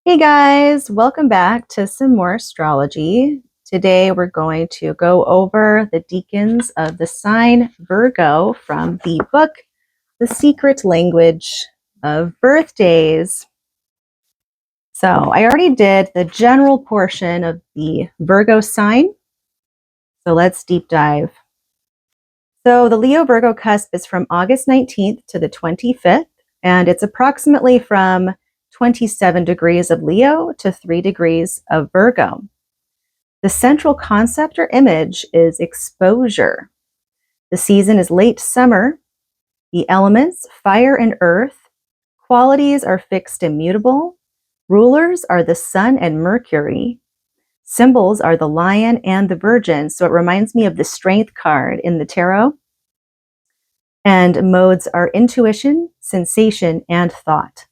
Hey guys, welcome back to some more astrology. Today we're going to go over the decans of the sign Virgo from the book, The Secret Language of Birthdays. So I already did the general portion of the Virgo sign. So let's deep dive. So the Leo Virgo cusp is from August 19th to the 25th, and it's approximately from 27 degrees of Leo to 3 degrees of Virgo. The central concept or image is exposure. The season is late summer. The elements, fire and earth, qualities are fixed and mutable. Rulers are the sun and Mercury. Symbols are the lion and the virgin. So it reminds me of the strength card in the tarot. And modes are intuition, sensation, and thought.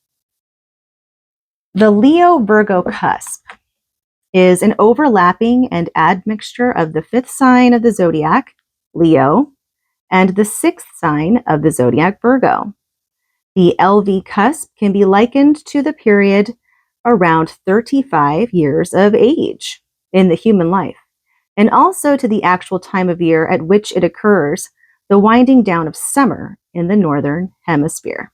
The Leo Virgo cusp is an overlapping and admixture of the fifth sign of the zodiac, Leo, and the sixth sign of the zodiac, Virgo. The LV cusp can be likened to the period around 35 years of age in the human life, and also to the actual time of year at which it occurs, the winding down of summer in the northern hemisphere.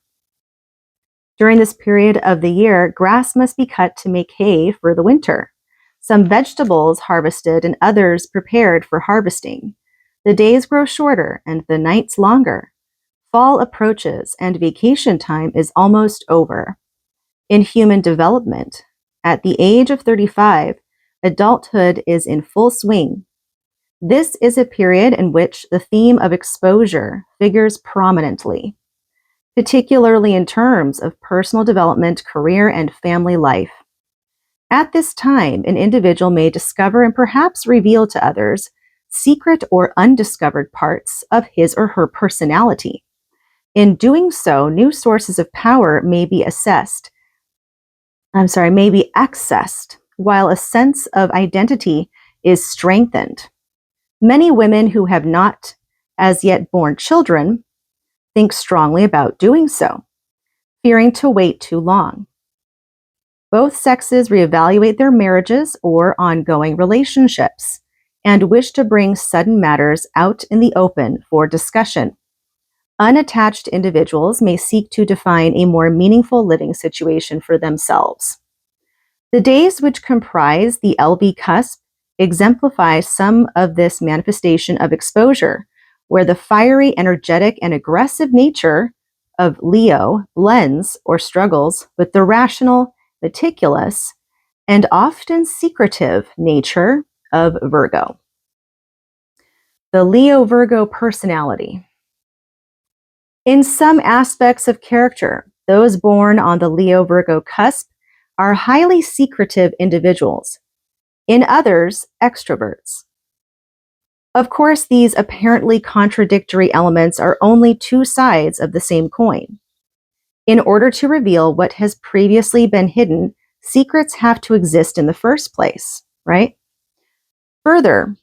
During this period of the year, grass must be cut to make hay for the winter. Some vegetables harvested and others prepared for harvesting. The days grow shorter and the nights longer. Fall approaches and vacation time is almost over. In human development, at the age of 35, adulthood is in full swing. This is a period in which the theme of exposure figures prominently, particularly in terms of personal development, career, and family life. At this time, an individual may discover and perhaps reveal to others secret or undiscovered parts of his or her personality. In doing so, new sources of power may be accessed, while a sense of identity is strengthened. Many women who have not as yet born children think strongly about doing so, fearing to wait too long. Both sexes reevaluate their marriages or ongoing relationships and wish to bring sudden matters out in the open for discussion. Unattached individuals may seek to define a more meaningful living situation for themselves. The days which comprise the LV cusp exemplify some of this manifestation of exposure, where the fiery, energetic, and aggressive nature of Leo blends or struggles with the rational, meticulous, and often secretive nature of Virgo. The Leo-Virgo personality. In some aspects of character, those born on the Leo-Virgo cusp are highly secretive individuals. In others, extroverts. Of course, these apparently contradictory elements are only two sides of the same coin. In order to reveal what has previously been hidden, secrets have to exist in the first place, right? Further,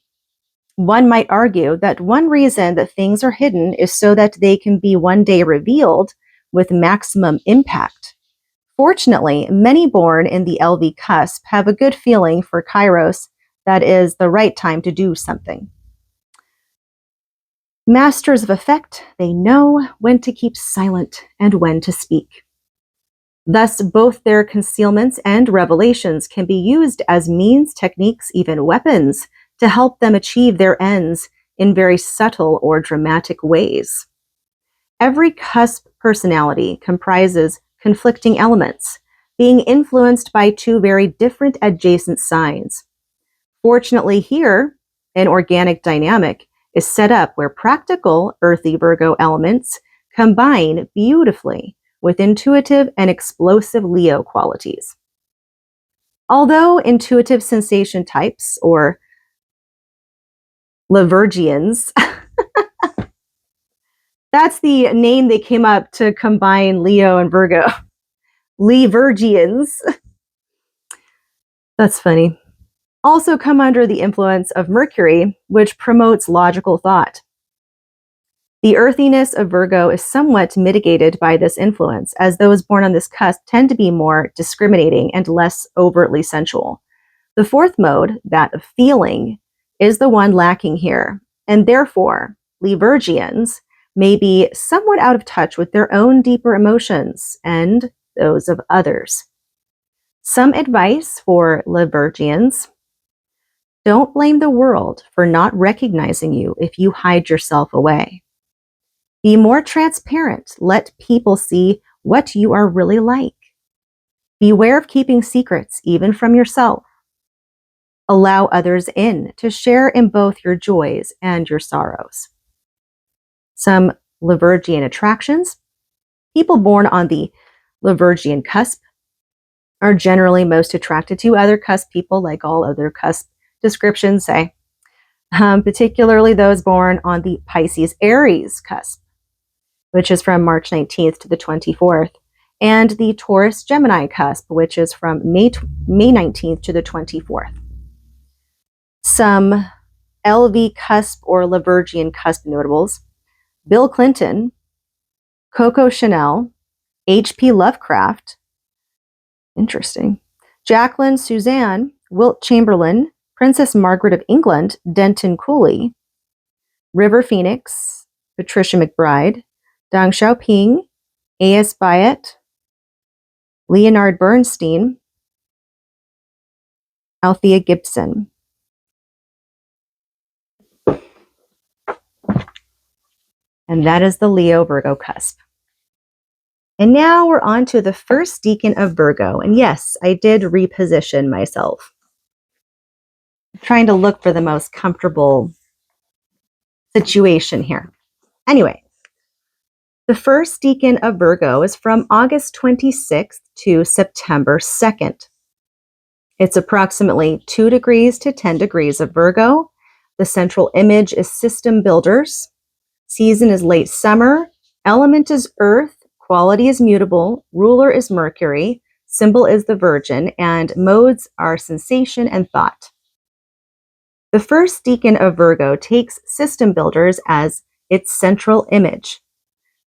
one might argue that one reason that things are hidden is so that they can be one day revealed with maximum impact. Fortunately, many born in the LV cusp have a good feeling for Kairos, that is the right time to do something. Masters of effect, they know when to keep silent and when to speak. Thus, both their concealments and revelations can be used as means, techniques, even weapons to help them achieve their ends in very subtle or dramatic ways. Every cusp personality comprises conflicting elements, being influenced by two very different adjacent signs. Fortunately, here, an organic dynamic is set up where practical earthy Virgo elements combine beautifully with intuitive and explosive Leo qualities. Although intuitive sensation types, or Levergians, that's the name they came up to combine Leo and Virgo. Levergians. That's funny. Also come under the influence of Mercury, which promotes logical thought. The earthiness of Virgo is somewhat mitigated by this influence, as those born on this cusp tend to be more discriminating and less overtly sensual. The fourth mode, that of feeling, is the one lacking here, and therefore, Livirgians may be somewhat out of touch with their own deeper emotions and those of others. Some advice for Livirgians: don't blame the world for not recognizing you if you hide yourself away. Be more transparent. Let people see what you are really like. Beware of keeping secrets, even from yourself. Allow others in to share in both your joys and your sorrows. Some Livirgian attractions. People born on the Livirgian cusp are generally most attracted to other cusp people, like all other cusp descriptions say, particularly those born on the Pisces-Aries cusp, which is from March 19th to the 24th, and the Taurus-Gemini cusp, which is from May 19th to the 24th. Some LV cusp or Livirgian cusp notables: Bill Clinton, Coco Chanel, H.P. Lovecraft, interesting, Jacqueline Suzanne, Wilt Chamberlain, Princess Margaret of England, Denton Cooley, River Phoenix, Patricia McBride, Deng Xiaoping, A.S. Byatt, Leonard Bernstein, Althea Gibson. And that is the Leo-Virgo cusp. And now we're on to the first decan of Virgo. And yes, I did reposition myself, trying to look for the most comfortable situation here. Anyway, the first decan of Virgo is from August 26th to September 2nd. It's approximately 2 degrees to 10 degrees of Virgo. The central image is system builders. Season is late summer. Element is earth. Quality is mutable. Ruler is Mercury. Symbol is the Virgin. And modes are sensation and thought. The first decan of Virgo takes system builders as its central image.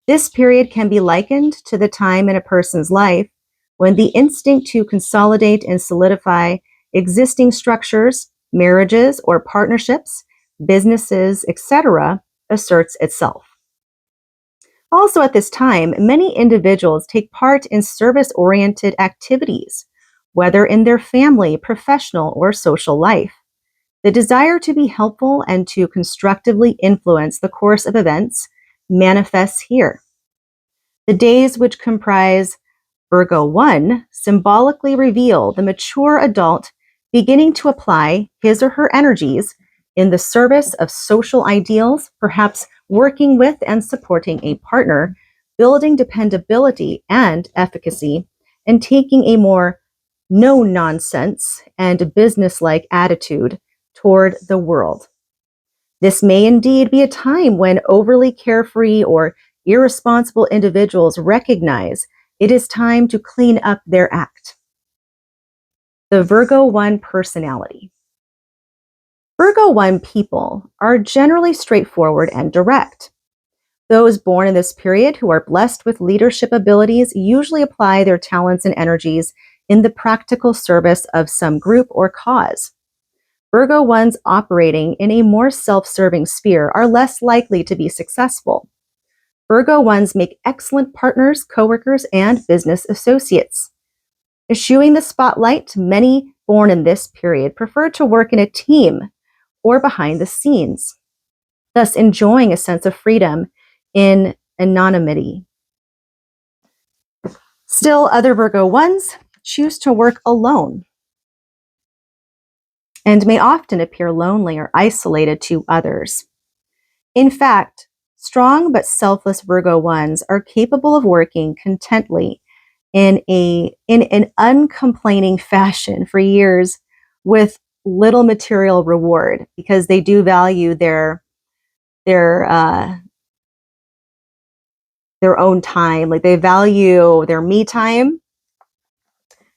This period can be likened to the time in a person's life when the instinct to consolidate and solidify existing structures, marriages or partnerships, businesses, etc., asserts itself. Also at this time, many individuals take part in service-oriented activities, whether in their family, professional, or social life. The desire to be helpful and to constructively influence the course of events manifests here. The days which comprise Virgo I symbolically reveal the mature adult beginning to apply his or her energies in the service of social ideals, perhaps working with and supporting a partner, building dependability and efficacy, and taking a more no-nonsense and business-like attitude toward the world. This may indeed be a time when overly carefree or irresponsible individuals recognize it is time to clean up their act. The Virgo I personality. Virgo I people are generally straightforward and direct. Those born in this period who are blessed with leadership abilities usually apply their talents and energies in the practical service of some group or cause. Virgo I's operating in a more self-serving sphere are less likely to be successful. Virgo I's make excellent partners, coworkers, and business associates. Eschewing the spotlight, many born in this period prefer to work in a team or behind the scenes, thus enjoying a sense of freedom in anonymity. Still, other Virgo I's choose to work alone and may often appear lonely or isolated to others. In fact, strong but selfless Virgo I's are capable of working contently in an uncomplaining fashion for years with little material reward, because they do value their own time. Like, they value their me time.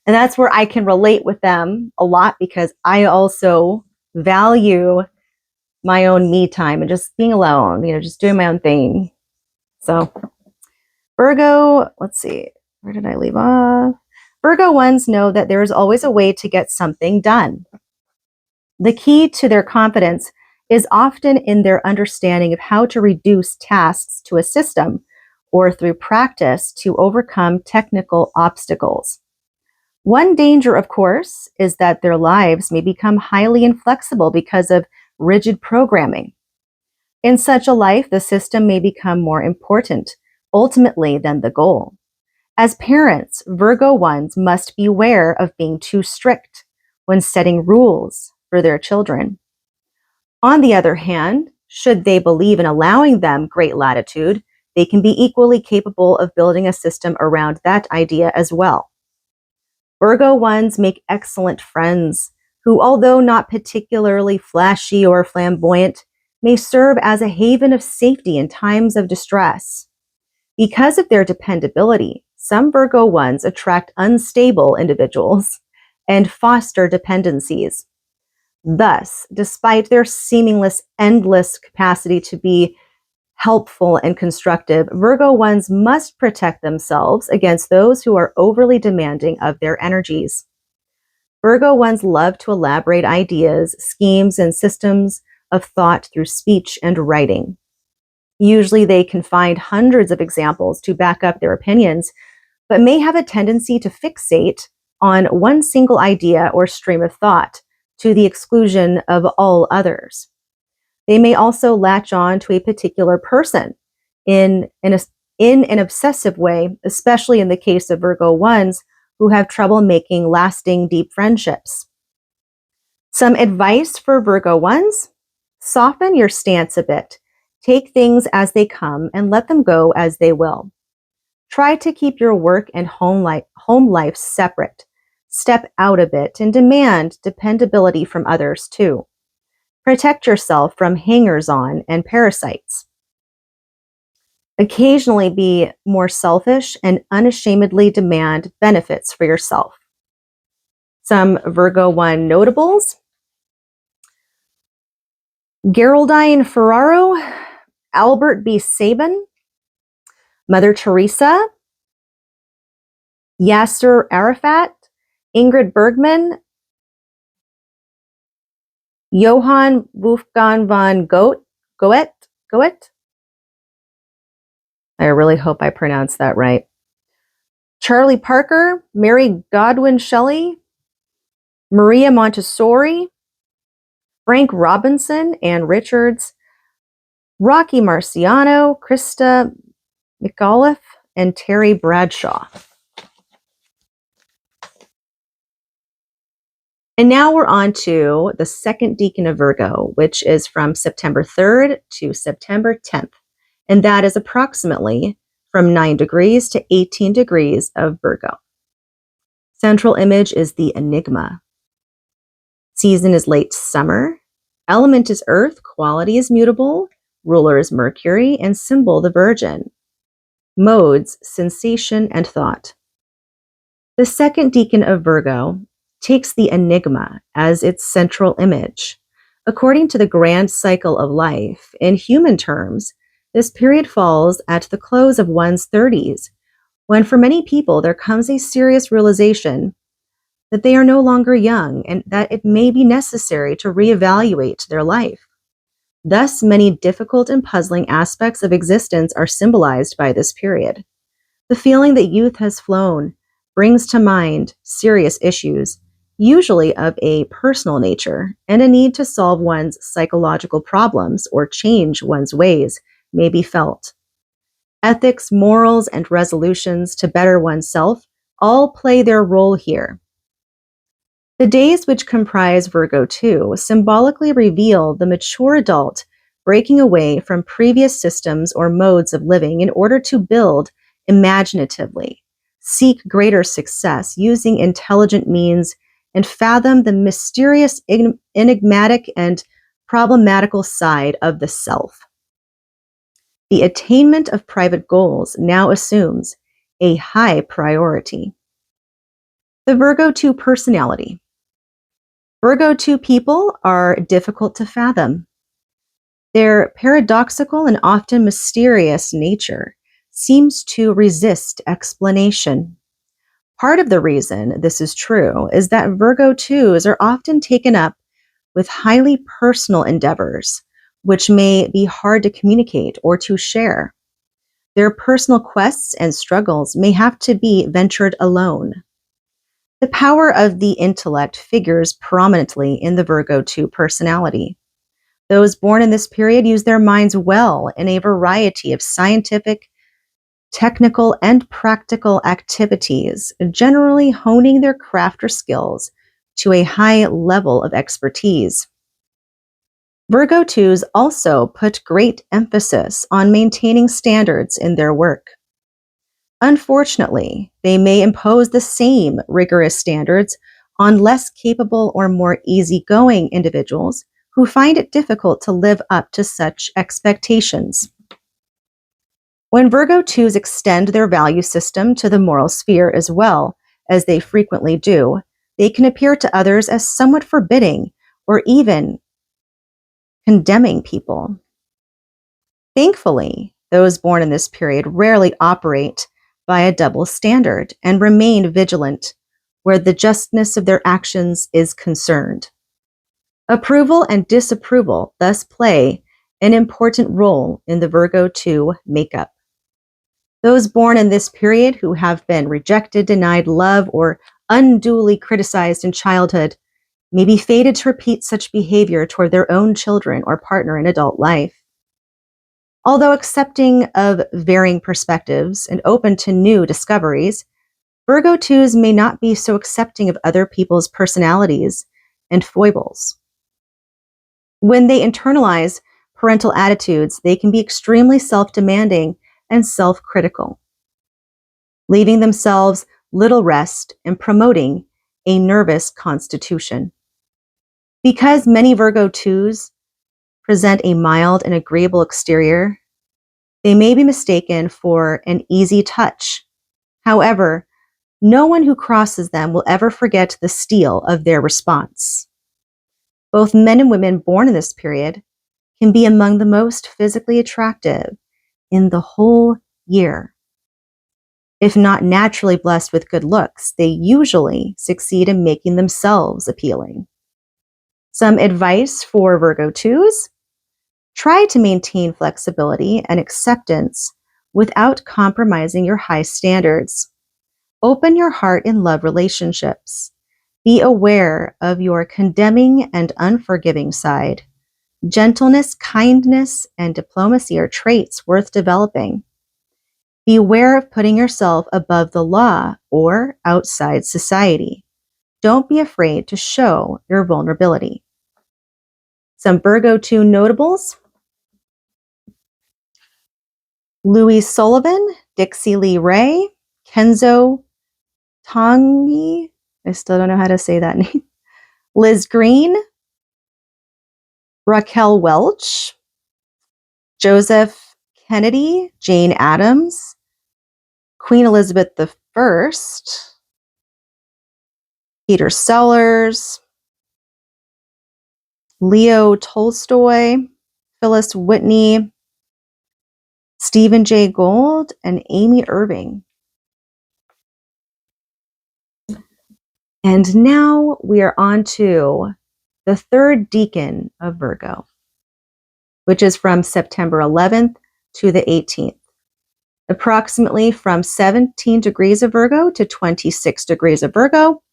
And that's where I can relate with them a lot, because I also value my own me time and just being alone, just doing my own thing. So Virgo, let's see, where did I leave off? Virgo ones know that there is always a way to get something done. The key to their confidence is often in their understanding of how to reduce tasks to a system or through practice to overcome technical obstacles. One danger, of course, is that their lives may become highly inflexible because of rigid programming. In such a life, the system may become more important, ultimately, than the goal. As parents, Virgo ones must beware of being too strict when setting rules for their children. On the other hand, should they believe in allowing them great latitude, they can be equally capable of building a system around that idea as well. Virgo ones make excellent friends who, although not particularly flashy or flamboyant, may serve as a haven of safety in times of distress. Because of their dependability, some Virgo ones attract unstable individuals and foster dependencies. Thus, despite their seemingly endless capacity to be helpful and constructive, Virgo ones must protect themselves against those who are overly demanding of their energies. Virgo ones love to elaborate ideas, schemes, and systems of thought through speech and writing. Usually they can find hundreds of examples to back up their opinions, but may have a tendency to fixate on one single idea or stream of thought to the exclusion of all others. They may also latch on to a particular person in an obsessive way, especially in the case of Virgo ones who have trouble making lasting, deep friendships. Some advice for Virgo ones: soften your stance a bit. Take things as they come and let them go as they will. Try to keep your work and home life separate. Step out a bit and demand dependability from others too. Protect yourself from hangers-on and parasites. Occasionally be more selfish and unashamedly demand benefits for yourself. Some Virgo 1 notables: Geraldine Ferraro, Albert B. Sabin, Mother Teresa, Yasser Arafat, Ingrid Bergman, Johann Wolfgang von Goethe. I really hope I pronounced that right. Charlie Parker, Mary Godwin Shelley, Maria Montessori, Frank Robinson, Ann Richards, Rocky Marciano, Krista McAuliffe, and Terry Bradshaw. And now we're on to the second decan of Virgo, which is from September 3rd to September 10th. And that is approximately from 9 degrees to 18 degrees of Virgo. Central image is the enigma. Season is late summer. Element is earth. Quality is mutable. Ruler is Mercury, and symbol the Virgin. Modes, sensation and thought. The second decan of Virgo takes the enigma as its central image. According to the grand cycle of life, in human terms, this period falls at the close of one's 30s, when for many people there comes a serious realization that they are no longer young and that it may be necessary to reevaluate their life. Thus, many difficult and puzzling aspects of existence are symbolized by this period. The feeling that youth has flown brings to mind serious issues, usually of a personal nature, and a need to solve one's psychological problems or change one's ways may be felt. Ethics, morals, and resolutions to better oneself all play their role here. The days which comprise Virgo II symbolically reveal the mature adult breaking away from previous systems or modes of living in order to build imaginatively, seek greater success using intelligent means, and fathom the mysterious, enigmatic, and problematical side of the self. The attainment of private goals now assumes a high priority. The Virgo II personality. Virgo II people are difficult to fathom. Their paradoxical and often mysterious nature seems to resist explanation. Part of the reason this is true is that Virgo IIs are often taken up with highly personal endeavors, which may be hard to communicate or to share. Their personal quests and struggles may have to be ventured alone. The power of the intellect figures prominently in the Virgo II personality. Those born in this period use their minds well in a variety of scientific, technical, and practical activities, generally honing their craft or skills to a high level of expertise. Virgo IIs also put great emphasis on maintaining standards in their work. Unfortunately, they may impose the same rigorous standards on less capable or more easygoing individuals who find it difficult to live up to such expectations. When Virgo IIs extend their value system to the moral sphere as well, as they frequently do, they can appear to others as somewhat forbidding or even condemning people. Thankfully, those born in this period rarely operate by a double standard and remain vigilant where the justness of their actions is concerned. Approval and disapproval thus play an important role in the Virgo II makeup. Those born in this period who have been rejected, denied love, or unduly criticized in childhood may be fated to repeat such behavior toward their own children or partner in adult life. Although accepting of varying perspectives and open to new discoveries, Virgo IIs may not be so accepting of other people's personalities and foibles. When they internalize parental attitudes, they can be extremely self-demanding and self-critical, leaving themselves little rest and promoting a nervous constitution. Because many Virgo IIs present a mild and agreeable exterior, they may be mistaken for an easy touch. However, no one who crosses them will ever forget the steel of their response. Both men and women born in this period can be among the most physically attractive in the whole year. If not naturally blessed with good looks, they usually succeed in making themselves appealing. Some advice for Virgo IIs: try to maintain flexibility and acceptance without compromising your high standards. Open your heart in love relationships. Be aware of your condemning and unforgiving side. Gentleness, kindness, and diplomacy are traits worth developing. Beware of putting yourself above the law or outside society. Don't be afraid to show your vulnerability. Some Virgo II notables: Louise Sullivan, Dixie Lee Ray, Kenzo Tangi, I still don't know how to say that name, Liz Green, Raquel Welch, Joseph Kennedy, Jane Addams, Queen Elizabeth I, Peter Sellers, Leo Tolstoy, Phyllis Whitney, Stephen Jay Gould, and Amy Irving. And now we are on to the third decan of Virgo, which is from September 11th to the 18th. Approximately from 17 degrees of Virgo to 26 degrees of Virgo.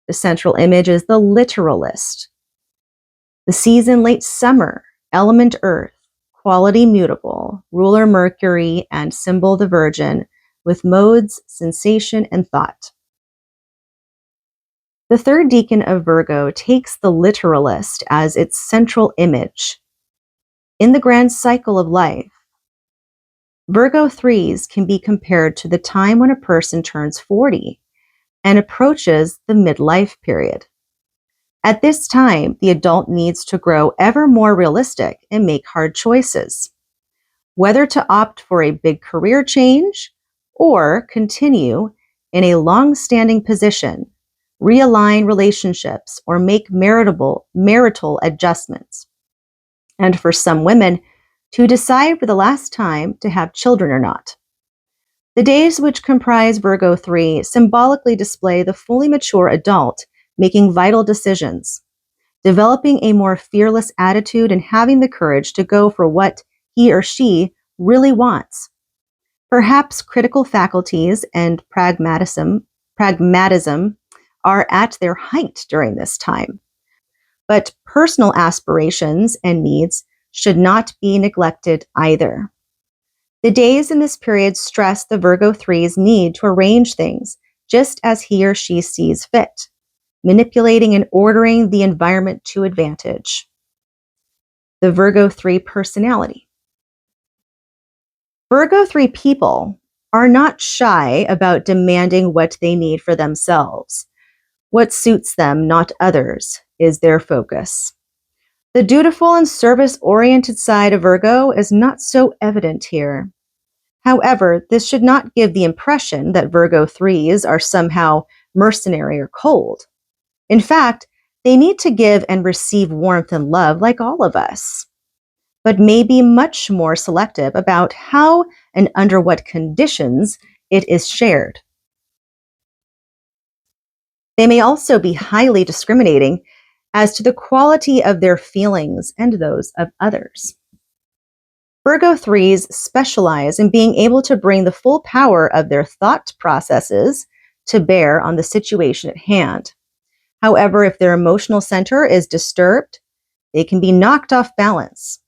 The central image is the literalist. The season late summer, element earth, quality mutable, ruler Mercury, and symbol the Virgin, with modes, sensation, and thought. The third decan of Virgo takes the literalist as its central image. In the grand cycle of life, Virgo IIIs can be compared to the time when a person turns 40 and approaches the midlife period. At this time, the adult needs to grow ever more realistic and make hard choices, whether to opt for a big career change or continue in a long-standing position, realign relationships, or make marital adjustments. and for some women, to decide for the last time to have children or not. The days which comprise Virgo III symbolically display the fully mature adult making vital decisions, developing a more fearless attitude and having the courage to go for what he or she really wants. Perhaps critical faculties and pragmatism are at their height during this time. But personal aspirations and needs should not be neglected either. The days in this period stress the Virgo III's need to arrange things just as he or she sees fit, manipulating and ordering the environment to advantage. The Virgo III personality. Virgo III people are not shy about demanding what they need for themselves. What suits them, not others, is their focus. The dutiful and service-oriented side of Virgo is not so evident here. However, this should not give the impression that Virgo IIIs are somehow mercenary or cold. In fact, they need to give and receive warmth and love like all of us, but may be much more selective about how and under what conditions it is shared. They may also be highly discriminating as to the quality of their feelings and those of others. Virgo IIIs specialize in being able to bring the full power of their thought processes to bear on the situation at hand. However, if their emotional center is disturbed, they can be knocked off balance.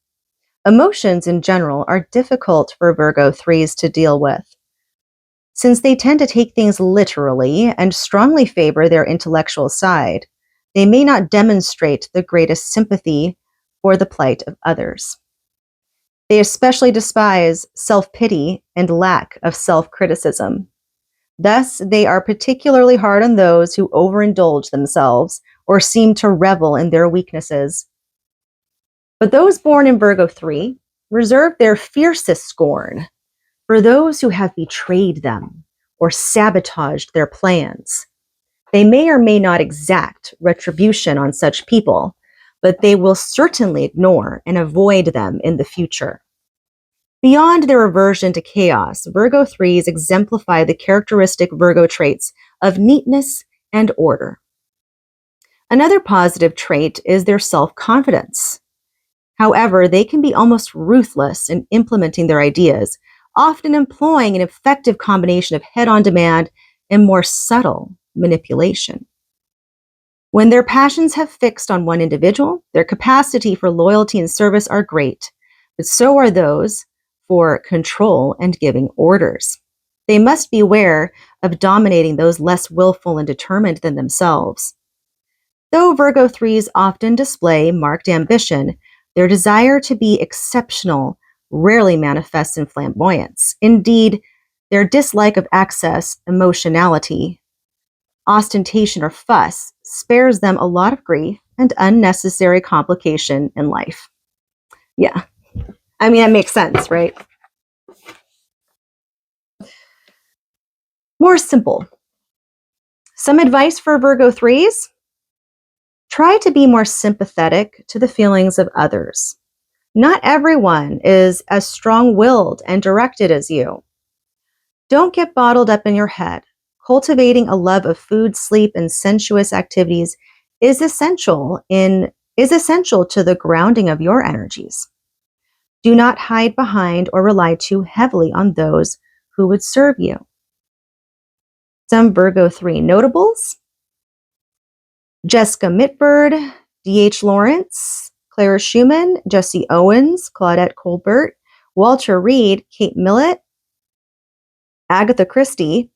Emotions in general are difficult for Virgo IIIs to deal with. Since they tend to take things literally and strongly favor their intellectual side, they may not demonstrate the greatest sympathy for the plight of others. They especially despise self-pity and lack of self-criticism. Thus, they are particularly hard on those who overindulge themselves or seem to revel in their weaknesses. But those born in Virgo III reserve their fiercest scorn for those who have betrayed them or sabotaged their plans. They may or may not exact retribution on such people, but they will certainly ignore and avoid them in the future. Beyond their aversion to chaos, Virgo IIIs exemplify the characteristic Virgo traits of neatness and order. Another positive trait is their self-confidence. However, they can be almost ruthless in implementing their ideas, often employing an effective combination of head-on demand and more subtle manipulation. When their passions have fixed on one individual, their capacity for loyalty and service are great, but so are those for control and giving orders. They must beware of dominating those less willful and determined than themselves. Though Virgo IIIs often display marked ambition, their desire to be exceptional rarely manifests in flamboyance. Indeed, their dislike of excess, emotionality, ostentation, or fuss spares them a lot of grief and unnecessary complication in life. Yeah, I mean, that makes sense, right? More simple. Some advice for Virgo IIIs? Try to be more sympathetic to the feelings of others. Not everyone is as strong-willed and directed as you. Don't get bottled up in your head. Cultivating a love of food, sleep, and sensuous activities is essential to the grounding of your energies. Do not hide behind or rely too heavily on those who would serve you. Some Virgo III notables: Jessica Mitford, D.H. Lawrence, Clara Schumann, Jesse Owens, Claudette Colbert, Walter Reed, Kate Millett, Agatha Christie,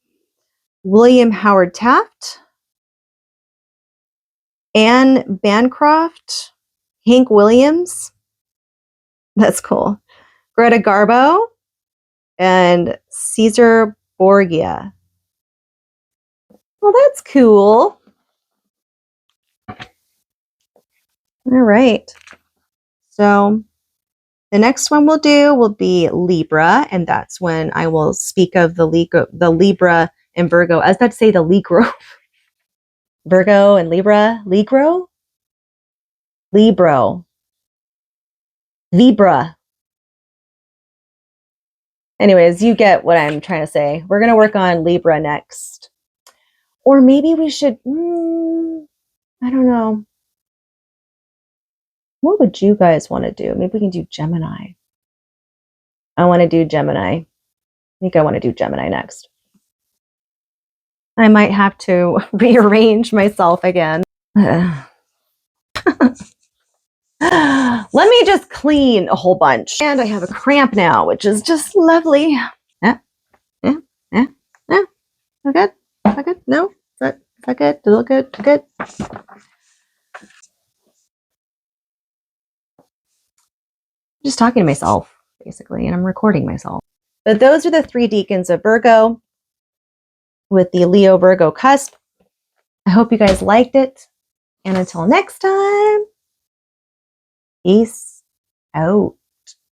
William Howard Taft, Anne Bancroft, Hank Williams, that's cool, Greta Garbo, and Caesar Borgia. Well, that's cool. All right. So the next one we'll do will be Libra, and that's when I will speak of the Libra and Virgo. I was about to say the Libra. Virgo and Libra. Libro? Libra. Anyways, you get what I'm trying to say. We're going to work on Libra next. Or maybe we should, I don't know. What would you guys want to do? Maybe we can do Gemini. I want to do Gemini. I think I want to do Gemini next. I might have to rearrange myself again. Let me just clean a whole bunch. And I have a cramp now, which is just lovely. Yeah. Is that good? Is that good? No? Is that good? Does it look good? Good? I'm just talking to myself, basically, and I'm recording myself. But those are the 3 decans of Virgo with the Leo Virgo cusp. I hope you guys liked it. And until next time, peace out.